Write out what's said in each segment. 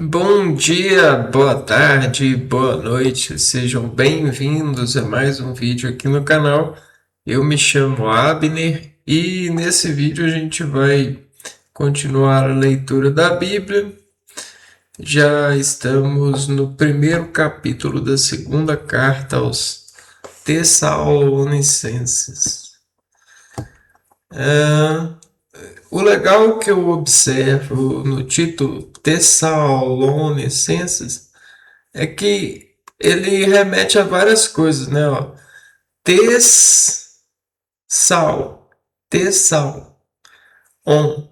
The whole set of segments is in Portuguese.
Bom dia, boa tarde, boa noite, sejam bem-vindos a mais um vídeo aqui no canal. Eu me chamo Abner e nesse vídeo a gente vai continuar a leitura da Bíblia. Já estamos no primeiro capítulo da segunda carta aos Tessalonicenses. O legal que eu observo no título Tessalonicenses é que ele remete a várias coisas, né? Ó, sal, tessal, on,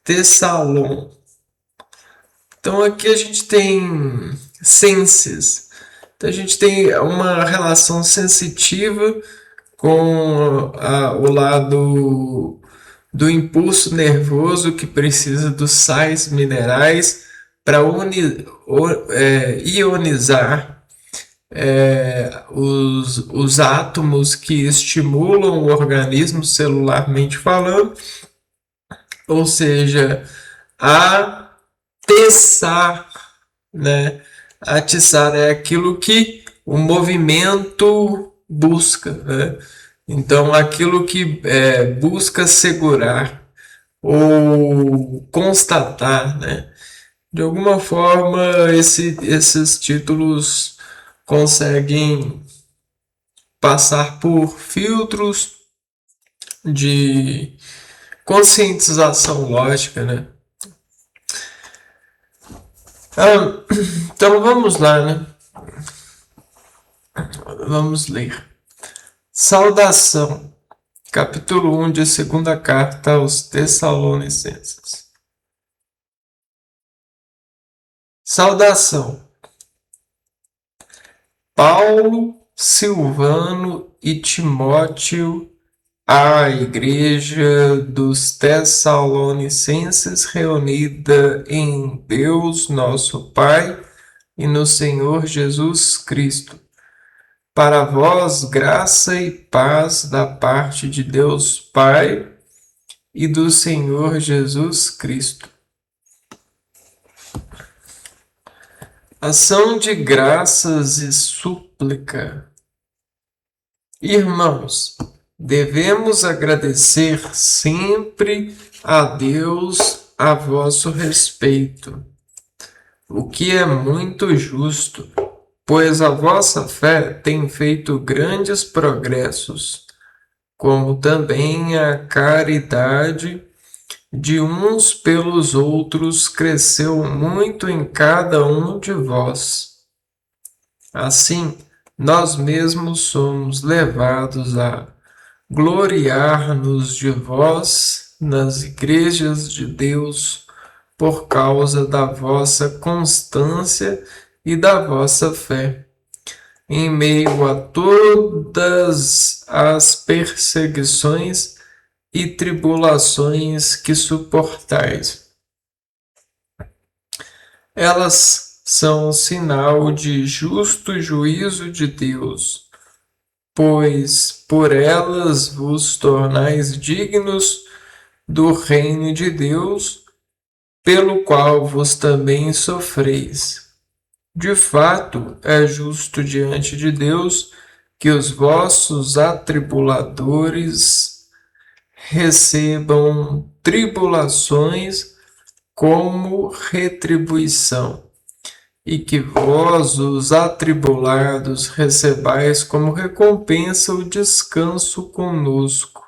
tessalon. Então aqui a gente tem senses. Então a gente tem uma relação sensitiva com o lado do impulso nervoso que precisa dos sais minerais para ionizar os átomos que estimulam o organismo celularmente falando, ou seja, a atiçar, né? Atiçar é aquilo que o movimento busca, né? Então, aquilo que busca segurar ou constatar, né? De alguma forma, esses títulos conseguem passar por filtros de conscientização lógica, né? Então vamos lá, né? Vamos ler. Saudação, capítulo 1 de segunda carta aos Tessalonicenses. Saudação. Paulo, Silvano e Timóteo à igreja dos Tessalonicenses reunida em Deus nosso Pai e no Senhor Jesus Cristo. Para vós, graça e paz da parte de Deus Pai e do Senhor Jesus Cristo. Ação de graças e súplica. Irmãos, devemos agradecer sempre a Deus a vosso respeito, o que é muito justo, pois a vossa fé tem feito grandes progressos, como também a caridade de uns pelos outros cresceu muito em cada um de vós. Assim, nós mesmos somos levados a gloriar-nos de vós nas igrejas de Deus por causa da vossa constância e da vossa fé, em meio a todas as perseguições e tribulações que suportais. Elas são sinal de justo juízo de Deus, pois por elas vos tornais dignos do reino de Deus, pelo qual vos também sofreis. De fato, é justo diante de Deus que os vossos atribuladores recebam tribulações como retribuição, e que vós, os atribulados, recebais como recompensa o descanso conosco.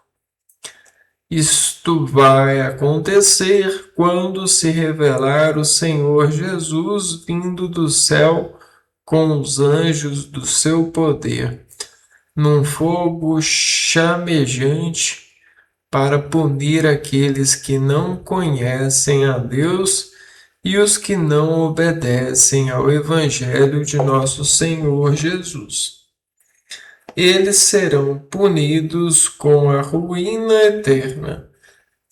Isto vai acontecer quando se revelar o Senhor Jesus vindo do céu com os anjos do seu poder, num fogo chamejante, para punir aqueles que não conhecem a Deus e os que não obedecem ao Evangelho de nosso Senhor Jesus. Eles serão punidos com a ruína eterna,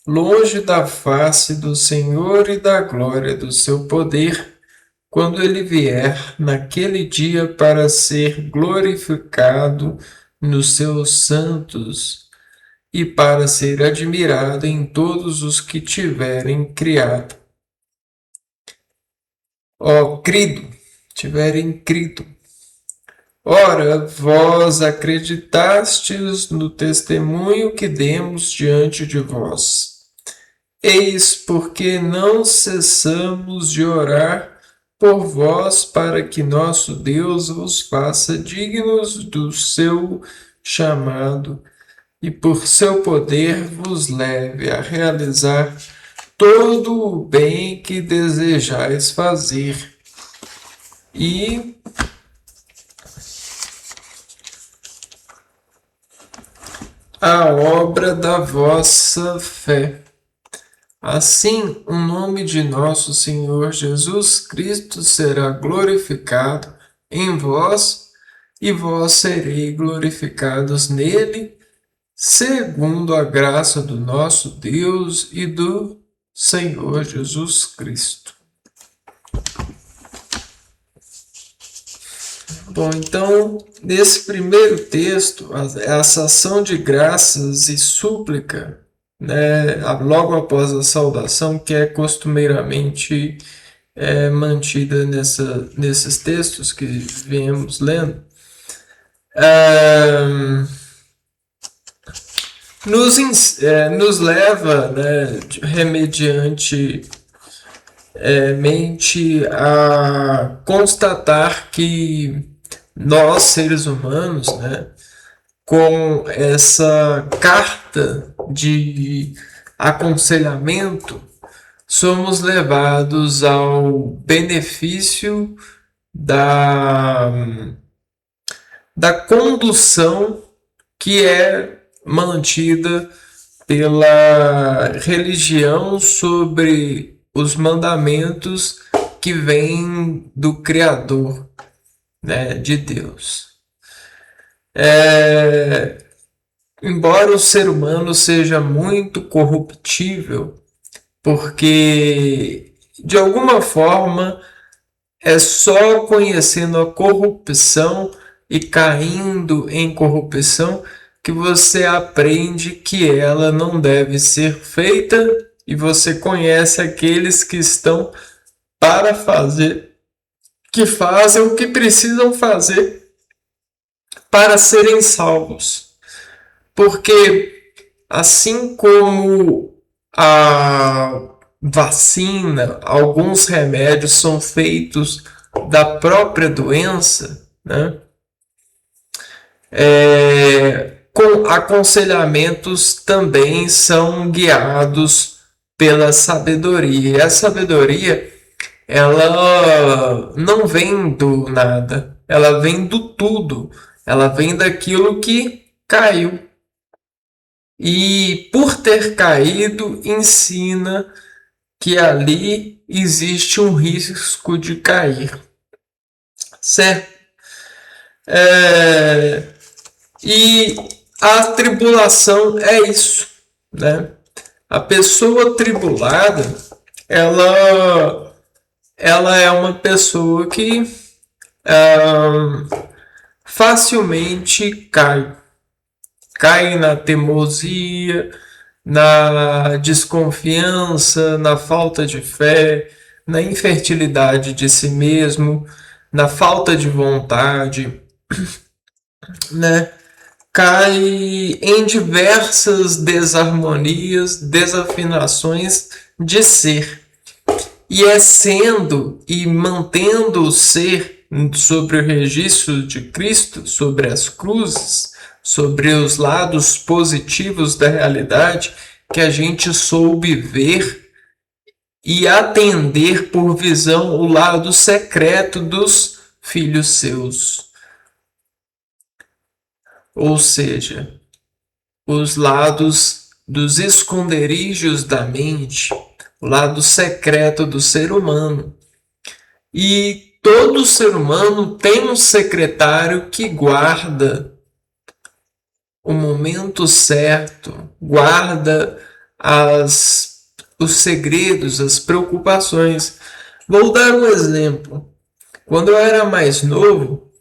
longe da face do Senhor e da glória do seu poder, quando ele vier naquele dia para ser glorificado nos seus santos e para ser admirado em todos os que tiverem criado. ó crido, tiverem crido. Ora, vós acreditastes no testemunho que demos diante de vós. Eis porque não cessamos de orar por vós, para que nosso Deus vos faça dignos do seu chamado e por seu poder vos leve a realizar todo o bem que desejais fazer. E a obra da vossa fé. Assim, o nome de nosso Senhor Jesus Cristo será glorificado em vós, e vós sereis glorificados nele, segundo a graça do nosso Deus e do Senhor Jesus Cristo. Bom, então, nesse primeiro texto, essa ação de graças e súplica, né, logo após a saudação, que é costumeiramente mantida nesses textos que viemos lendo, nos leva, né, remediante mente a constatar que nós, seres humanos, né, com essa carta de aconselhamento, somos levados ao benefício da condução que é mantida pela religião sobre os mandamentos que vêm do Criador, né, de Deus. Embora o ser humano seja muito corruptível, porque de alguma forma é só conhecendo a corrupção e caindo em corrupção que você aprende que ela não deve ser feita, e você conhece aqueles que estão para fazer, que fazem o que precisam fazer para serem salvos. Porque assim como a vacina, alguns remédios são feitos da própria doença, né? Com aconselhamentos também são guiados pela sabedoria. E a sabedoria, ela não vem do nada, ela vem do tudo, ela vem daquilo que caiu. E por ter caído, ensina que ali existe um risco de cair, certo? E a tribulação é isso, né? A pessoa tribulada, ela é uma pessoa que facilmente cai na teimosia, na desconfiança, na falta de fé, na infertilidade de si mesmo, na falta de vontade, né? Cai em diversas desarmonias, desafinações de ser. E é sendo e mantendo o ser sobre o registro de Cristo, sobre as cruzes, sobre os lados positivos da realidade, que a gente soube ver e atender por visão o lado secreto dos filhos seus. Ou seja, os lados dos esconderijos da mente, o lado secreto do ser humano. E todo ser humano tem um secretário que guarda o momento certo, guarda os segredos, as preocupações. Vou dar um exemplo. Quando eu era mais novo,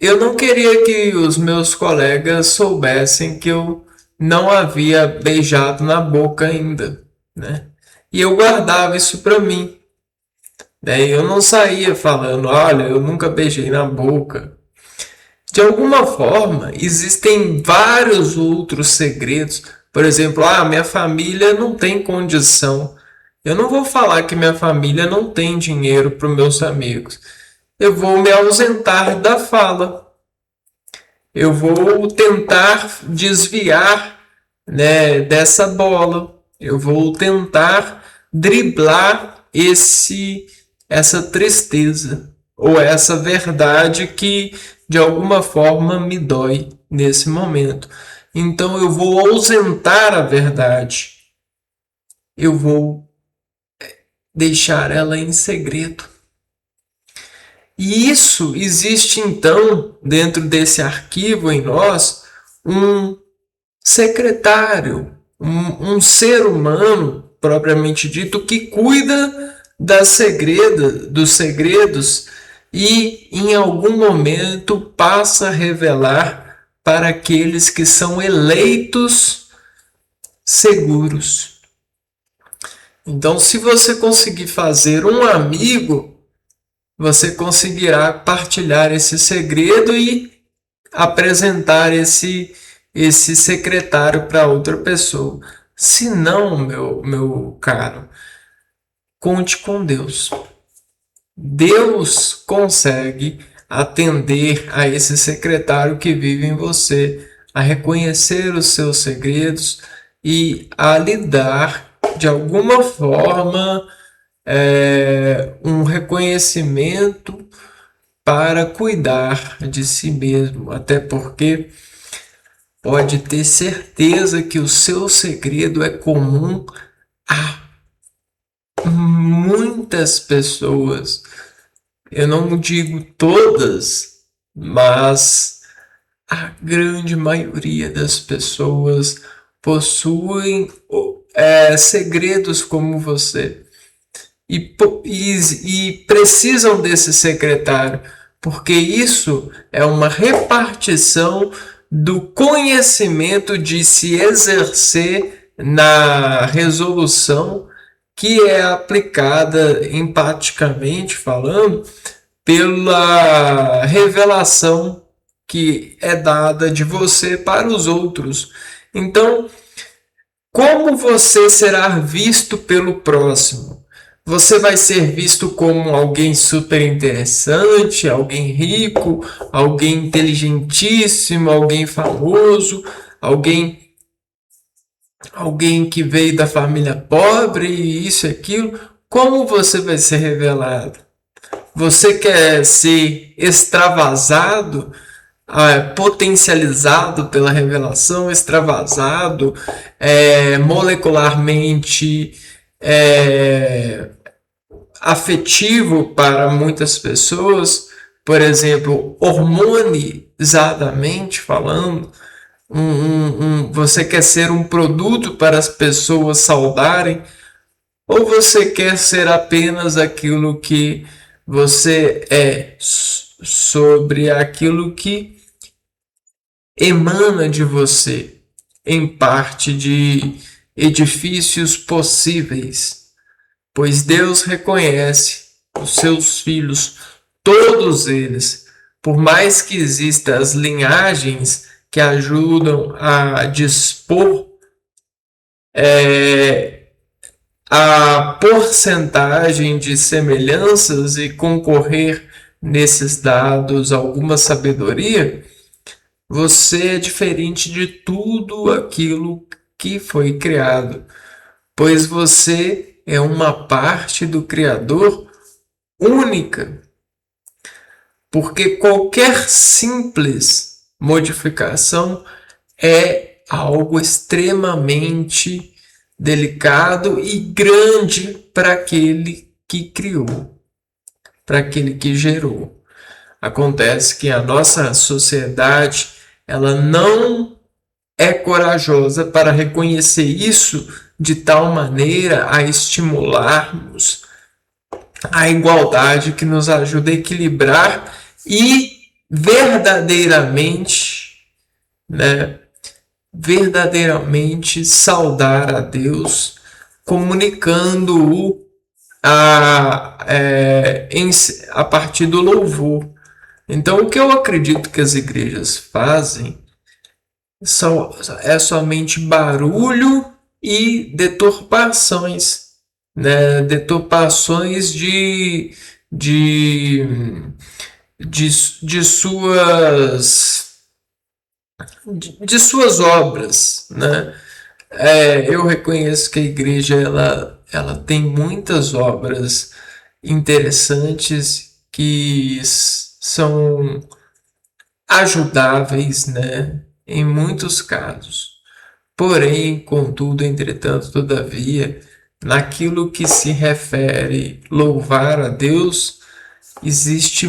eu não queria que os meus colegas soubessem que eu não havia beijado na boca ainda, né? E eu guardava isso para mim. né? Eu não saía falando, olha, eu nunca beijei na boca. De alguma forma, existem vários outros segredos. Por exemplo, minha família não tem condição. Eu não vou falar que minha família não tem dinheiro para os meus amigos. Eu vou me ausentar da fala. Eu vou tentar desviar, né, dessa bola. Eu vou tentar driblar essa tristeza ou essa verdade que de alguma forma me dói nesse momento. Então eu vou ausentar a verdade. Eu vou deixar ela em segredo. E isso existe então, dentro desse arquivo em nós, um secretário, um ser humano, propriamente dito, que cuida dos segredos e em algum momento passa a revelar para aqueles que são eleitos seguros. Então, se você conseguir fazer um amigo, você conseguirá partilhar esse segredo e apresentar esse secretário para outra pessoa. Se não, meu caro, conte com Deus. Deus consegue atender a esse secretário que vive em você, a reconhecer os seus segredos e a lhe dar, de alguma forma, um reconhecimento para cuidar de si mesmo, até porque pode ter certeza que o seu segredo é comum a muitas pessoas. Eu não digo todas, mas a grande maioria das pessoas possuem segredos como você. E precisam desse secretário, porque isso é uma repartição do conhecimento de se exercer na resolução que é aplicada, empaticamente falando, pela revelação que é dada de você para os outros. Então, como você será visto pelo próximo? Você vai ser visto como alguém super interessante, alguém rico, alguém inteligentíssimo, alguém famoso, alguém que veio da família pobre, isso e aquilo. Como você vai ser revelado? Você quer ser extravasado, potencializado pela revelação, extravasado, molecularmente afetivo para muitas pessoas, por exemplo, hormonizadamente falando, você quer ser um produto para as pessoas saudarem, ou você quer ser apenas aquilo que você é, sobre aquilo que emana de você, em parte de edifícios possíveis, pois Deus reconhece os seus filhos, todos eles, por mais que existam as linhagens que ajudam a dispor a porcentagem de semelhanças e concorrer nesses dados alguma sabedoria, você é diferente de tudo aquilo que foi criado, pois você é uma parte do Criador única, porque qualquer simples modificação é algo extremamente delicado e grande para aquele que criou, para aquele que gerou. Acontece que a nossa sociedade ela não é corajosa para reconhecer isso de tal maneira a estimularmos a igualdade que nos ajuda a equilibrar e verdadeiramente, né, verdadeiramente saudar a Deus, comunicando-o a partir do louvor. Então, o que eu acredito que as igrejas fazem é somente barulho e deturpações, né? Deturpações de, de suas de suas obras, né? Eu reconheço que a igreja ela tem muitas obras interessantes que são ajudáveis, né? Em muitos casos. Porém, contudo, entretanto, todavia, naquilo que se refere louvar a Deus, existe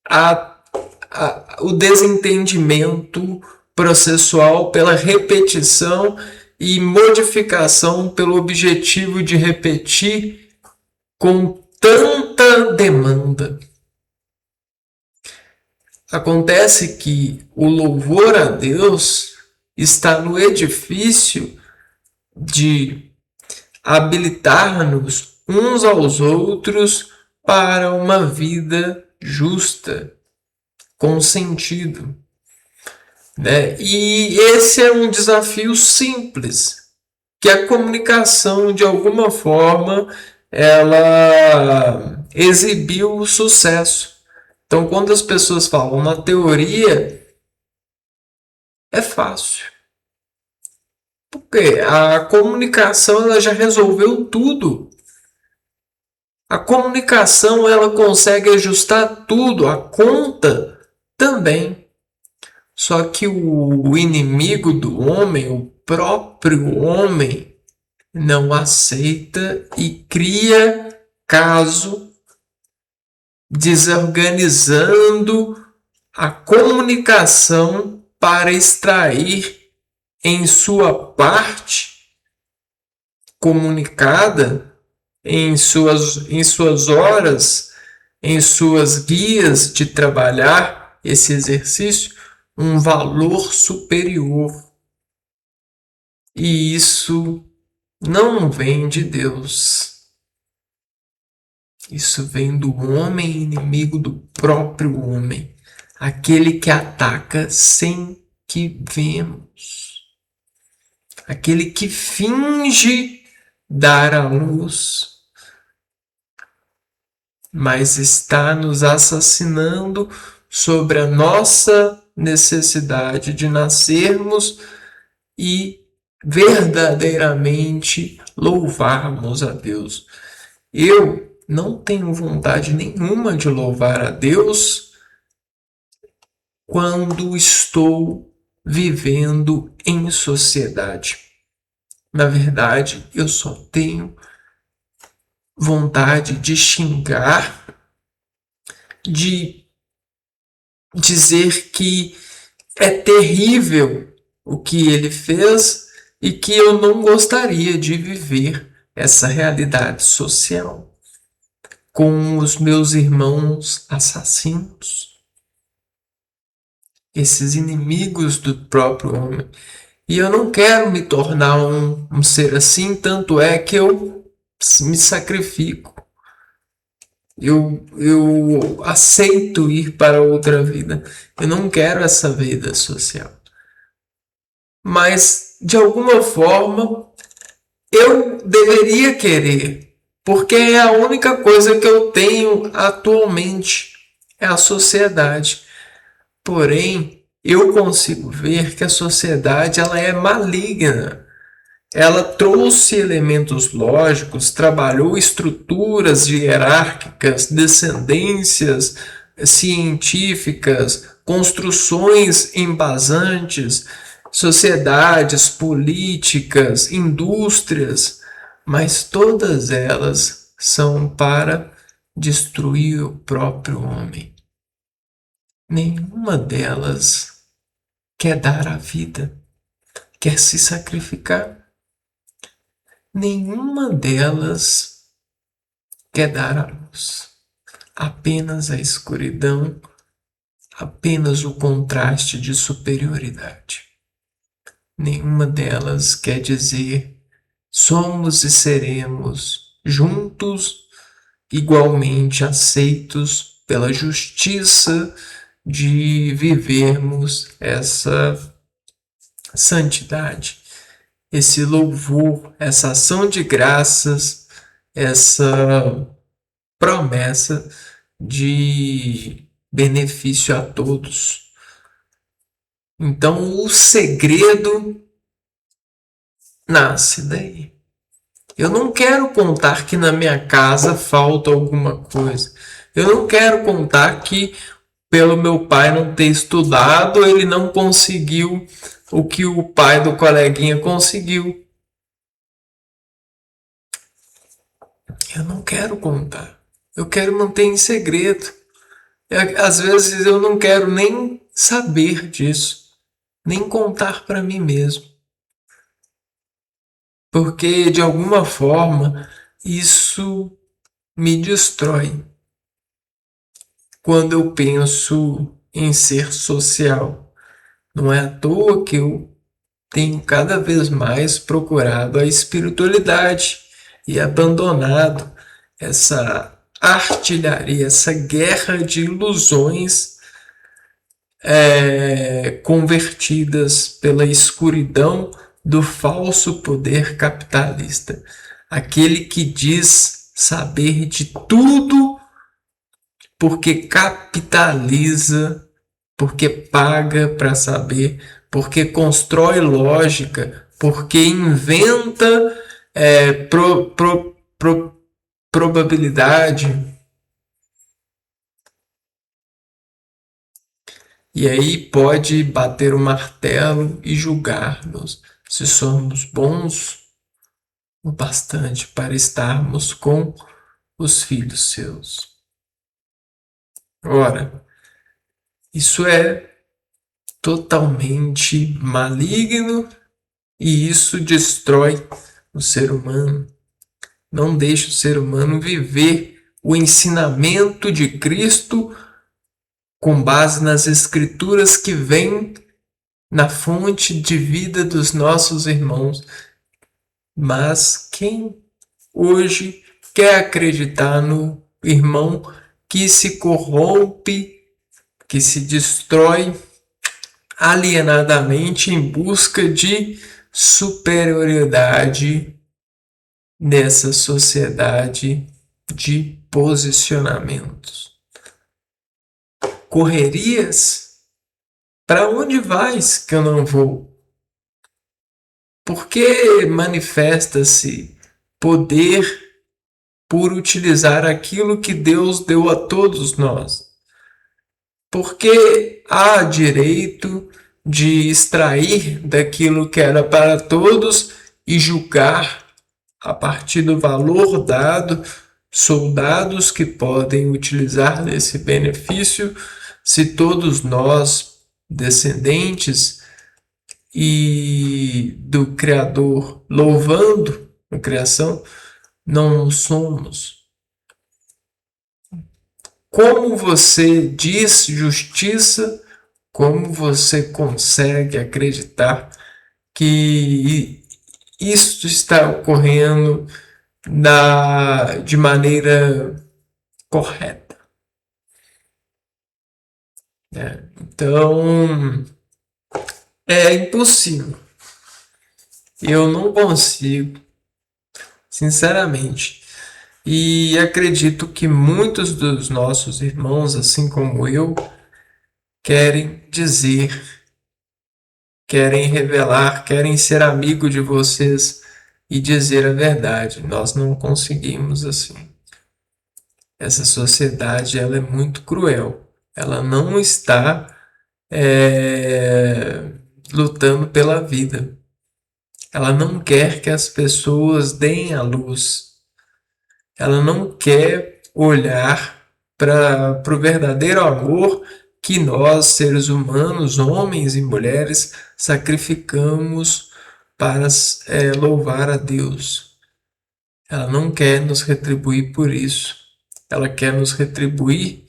a o desentendimento processual pela repetição e modificação pelo objetivo de repetir com tanta demanda. Acontece que o louvor a Deus está no edifício de habilitar-nos uns aos outros para uma vida justa, com sentido, né? E esse é um desafio simples, que a comunicação, de alguma forma, ela exibiu o sucesso. Então, quando as pessoas falam na teoria, é fácil. Porque a comunicação ela já resolveu tudo. A comunicação ela consegue ajustar tudo, a conta também. Só que o inimigo do homem, o próprio homem, não aceita e cria caso, desorganizando a comunicação para extrair em sua parte comunicada, em suas horas, em suas guias de trabalhar esse exercício, um valor superior. E isso não vem de Deus. Isso vem do homem, inimigo do próprio homem. Aquele que ataca sem que vemos. Aquele que finge dar a luz, mas está nos assassinando sobre a nossa necessidade de nascermos e verdadeiramente louvarmos a Deus. Eu não tenho vontade nenhuma de louvar a Deus quando estou vivendo em sociedade. Na verdade, eu só tenho vontade de xingar, de dizer que é terrível o que ele fez e que eu não gostaria de viver essa realidade social com os meus irmãos assassinos, esses inimigos do próprio homem. E eu não quero me tornar um ser assim, tanto é que eu me sacrifico. Eu aceito ir para outra vida. Eu não quero essa vida social. Mas, de alguma forma, eu deveria querer. Porque é a única coisa que eu tenho atualmente. É a sociedade. Porém, eu consigo ver que a sociedade ela é maligna. Ela trouxe elementos lógicos, trabalhou estruturas hierárquicas, descendências científicas, construções embasantes, sociedades, políticas, indústrias, mas todas elas são para destruir o próprio homem. Nenhuma delas quer dar a vida, quer se sacrificar. Nenhuma delas quer dar a luz. Apenas a escuridão, apenas o contraste de superioridade. Nenhuma delas quer dizer somos e seremos juntos, igualmente aceitos pela justiça de vivermos essa santidade, esse louvor, essa ação de graças, essa promessa de benefício a todos. Então, o segredo nasce daí. Eu não quero contar que na minha casa falta alguma coisa. Eu não quero contar que, pelo meu pai não ter estudado, ele não conseguiu o que o pai do coleguinha conseguiu. Eu não quero contar. Eu quero manter em segredo. Às vezes eu não quero nem saber disso, nem contar para mim mesmo. Porque de alguma forma isso me destrói quando eu penso em ser social. Não é à toa que eu tenho cada vez mais procurado a espiritualidade e abandonado essa artilharia, essa guerra de ilusões convertidas pela escuridão do falso poder capitalista. Aquele que diz saber de tudo porque capitaliza, porque paga para saber, porque constrói lógica, porque inventa probabilidade. E aí pode bater o martelo e julgar-nos se somos bons o bastante para estarmos com os filhos seus. Ora, isso é totalmente maligno e isso destrói o ser humano. Não deixa o ser humano viver o ensinamento de Cristo com base nas escrituras que vêm na fonte de vida dos nossos irmãos. Mas quem hoje quer acreditar no irmão que se corrompe, que se destrói alienadamente em busca de superioridade nessa sociedade de posicionamentos? Correrias? Para onde vais que eu não vou? Por que manifesta-se poder por utilizar aquilo que Deus deu a todos nós? Porque há direito de extrair daquilo que era para todos e julgar a partir do valor dado soldados que podem utilizar desse benefício, se todos nós, descendentes e do Criador, louvando a criação, não somos. Como você diz justiça, como você consegue acreditar que isso está ocorrendo de maneira correta? Então, é impossível. Eu não consigo, sinceramente. E acredito que muitos dos nossos irmãos, assim como eu, querem dizer, querem revelar, querem ser amigo de vocês e dizer a verdade. Nós não conseguimos assim. Essa sociedade ela é muito cruel. Ela não está lutando pela vida. Ela não quer que as pessoas deem a luz. Ela não quer olhar para o verdadeiro amor que nós, seres humanos, homens e mulheres, sacrificamos para louvar a Deus. Ela não quer nos retribuir por isso. Ela quer nos retribuir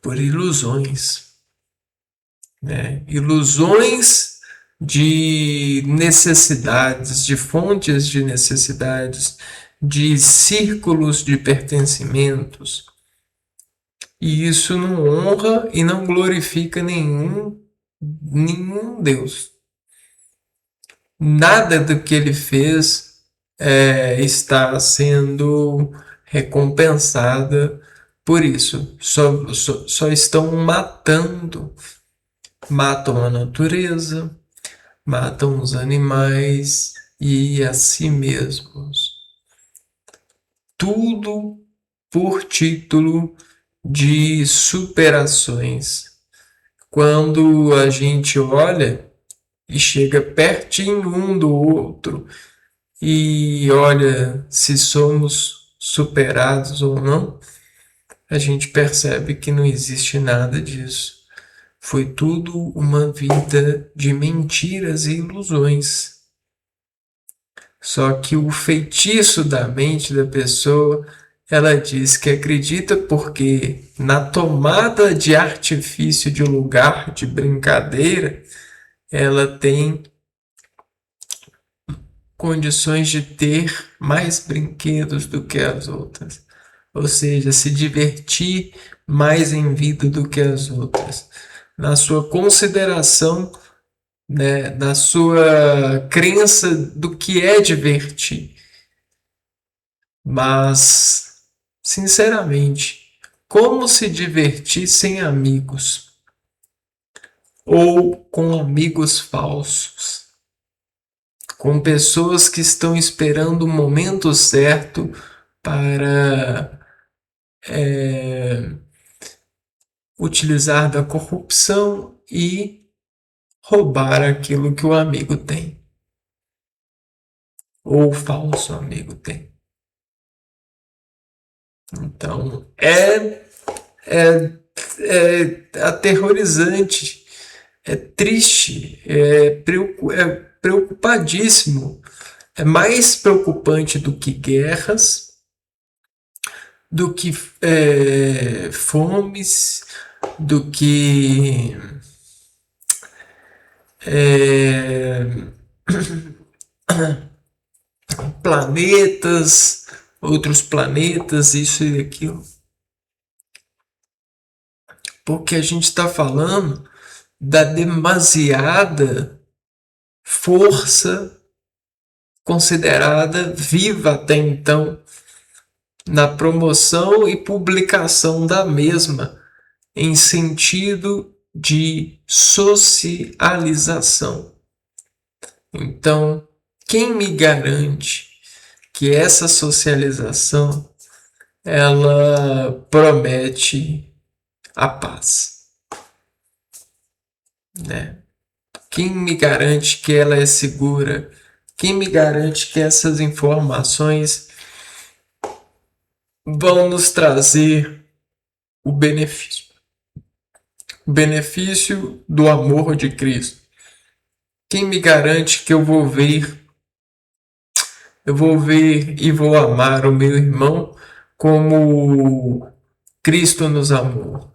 por ilusões. Né? Ilusões de necessidades, de fontes de necessidades, de círculos de pertencimentos. E isso não honra e não glorifica nenhum Deus. Nada do que ele fez está sendo recompensada por isso. Só estão matam a natureza, matam os animais e a si mesmos. Tudo por título de superações. Quando a gente olha e chega pertinho um do outro e olha se somos superados ou não, a gente percebe que não existe nada disso. Foi tudo uma vida de mentiras e ilusões. Só que o feitiço da mente da pessoa, ela diz que acredita porque na tomada de artifício de lugar de brincadeira, ela tem condições de ter mais brinquedos do que as outras. Ou seja, se divertir mais em vida do que as outras. Na sua consideração, né, na sua crença do que é divertir. Mas, sinceramente, como se divertir sem amigos? Ou com amigos falsos? Com pessoas que estão esperando o momento certo para utilizar da corrupção e roubar aquilo que o amigo tem. Ou o falso amigo tem. Então, é aterrorizante, é triste, é preocupadíssimo. É mais preocupante do que guerras, do que fomes, do que planetas, outros planetas, isso e aquilo. Porque a gente está falando da demasiada força considerada viva até então na promoção e publicação da mesma em sentido de socialização. Então, quem me garante que essa socialização ela promete a paz, né? Quem me garante que ela é segura? Quem me garante que essas informações vão nos trazer o benefício? O benefício do amor de Cristo. Quem me garante que eu vou ver e vou amar o meu irmão como Cristo nos amou?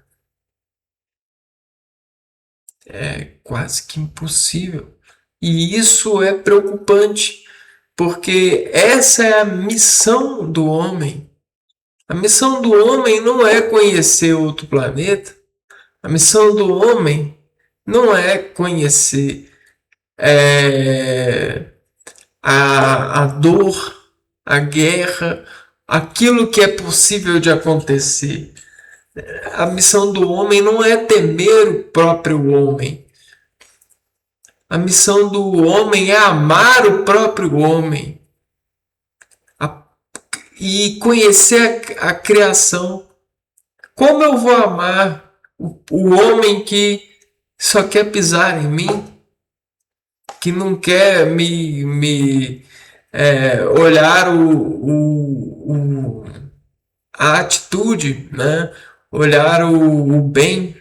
É quase que impossível. E isso é preocupante, porque essa é a missão do homem. A missão do homem não é conhecer outro planeta. A missão do homem não é conhecer a dor, a guerra, aquilo que é possível de acontecer. A missão do homem não é temer o próprio homem. A missão do homem é amar o próprio homem e conhecer a criação. Como eu vou amar o homem que só quer pisar em mim, que não quer me olhar a atitude, né? Olhar o bem,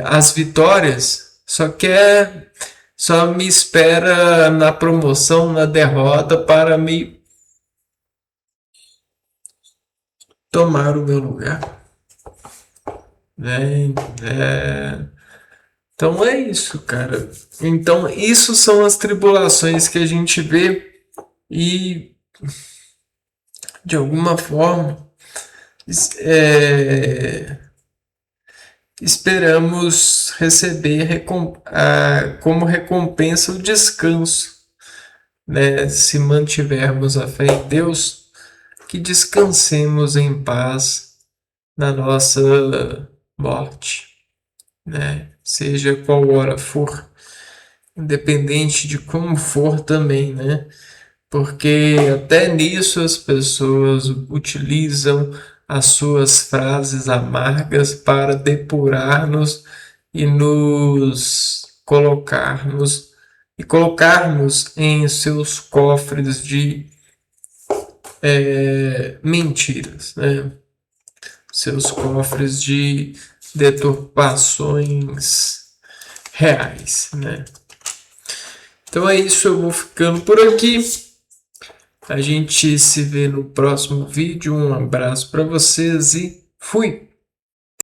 as vitórias, só me espera na promoção, na derrota para me tomar o meu lugar, né? Então é isso, cara. Então, isso são as tribulações que a gente vê e, de alguma forma, é, esperamos receber como recompensa o descanso, né? Se mantivermos a fé em Deus, que descansemos em paz na nossa morte, né? Seja qual hora for, independente de como for também, né? Porque até nisso as pessoas utilizam as suas frases amargas para depurar-nos e nos colocarmos em seus cofres de mentiras, né? Seus cofres de deturpações reais, né? Então é isso, eu vou ficando por aqui. A gente se vê no próximo vídeo. Um abraço para vocês e fui!